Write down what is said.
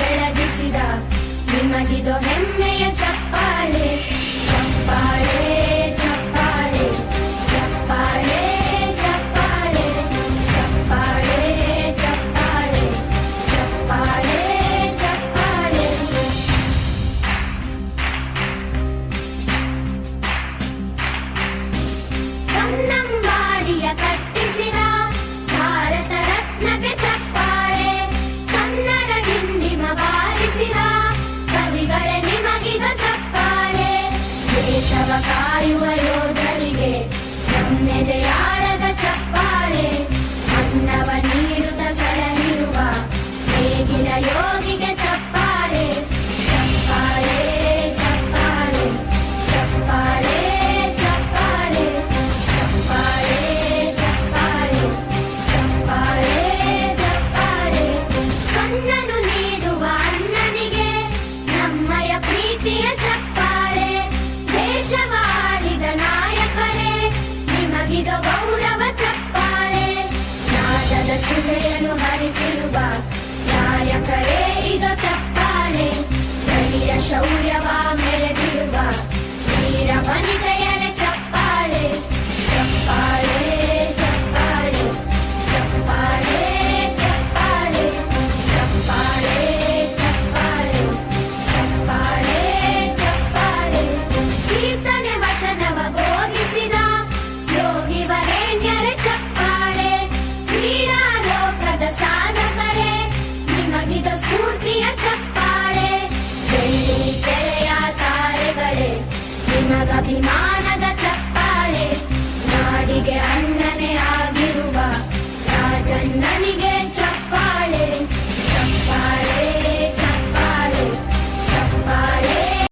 ಬೆಳಗಿಸಿದ ನಿಮಗಿದು ಹೆಮ್ಮೆಯ ಚಪ್ಪಾಳೆ ಚಪ್ಪಾಳೆ ಚಪ್ಪಾಳೆ ಚಪ್ಪಾಳೆ ಚಪ್ಪಾಳೆ ಚಪ್ಪಾಳೆ ಚಪ್ಪಾಳೆ ಚಪ್ಪಾಳೆ ಚಪ್ಪಾಳೆ ಕನ್ನಂಬಾಡಿಯ ಕಟ್ಟಿಸಿದ ಭಾರತ ರತ್ನಕ್ಕೆ ಚಪ್ಪಾಳೆ ಕನ್ನಡ ಡಿಂಡಿಮ ಬಾರಿಸಿದ ಕವಿಗಳೇ ನಿಮಗಿದು ಚಪ್ಪಾಳೆ ದೇಶವ ಕಾಯುವ ಯೋಧರಿಗೆ ನಮ್ಮೆದೆಯಾಳದ ಚಪ್ಪಾಳೆ ಅನ್ನವ ನೀಡುತ್ತ ಸಲಹಿರುವ ನೇಗಿಲ ಯೋಗಿಗೆ ಚಪ್ಪಾಳೆ ಚಪ್ಪಾಳೆ ಚಪ್ಪಾಳೆ ಚಪ್ಪಾಳೆ ಚಪ್ಪಾಳೆ ಚಪ್ಪಾಳೆ ಚಪ್ಪಾಳೆ ಚಪ್ಪಾಳೆ ಚಪ್ಪಾಳೆ ಕಣ್ಣನು ನೀಡುವ ಅಣ್ಣನಿಗೆ ನಮ್ಮಯ ಪ್ರೀತಿಯ ಚಪ್ಪಾಳೆ ದೇಶವಾಡಿದ ನಾಯಕರೇ ನಿಮಗಿದು ಗೌರವ ಚಪ್ಪಾಳೆ ನಾದದ ಸುಧೆಯನ್ನು ಹರಿಸಿರುವ ನಾಯಕರೇ ಇದು ಚಪ್ಪಾಳೆ ಧೈರ್ಯ ಶೌರ್ಯವ ಮೆರೆದಿರುವ ವೀರ ವನಿತೆಯರೇ ಚಪ್ಪಾಳೆ ಚಪ್ಪಾಳೆ ಚಪ್ಪಾಳೆ ಚಪ್ಪಾಳೆ ಚಪ್ಪಾಳೆ ಚಪ್ಪಾಳೆ ಚಪ್ಪಾಳೆ ಚಪ್ಪಾಳೆ ಚಪ್ಪಾಳೆ ಕೀರ್ತನೆ ವಚನವ ಬೋಧಿಸಿದ ಯೋಗಿ ವರೇಣ್ಯರೇ ಚಪ್ಪಾಳೆ ಕ್ರೀಡಾ ಲೋಕದ ಸಾಧಕರೇ ನಿಮಗಿದ ಸ್ಫೂರ್ತಿಯ ಚಪ್ಪಾಳೆ ಬೆಳ್ಳಿ ತೆರೆಯ ತಾರೆಗಳೇ ನಿಮಗಭಿಮಾನ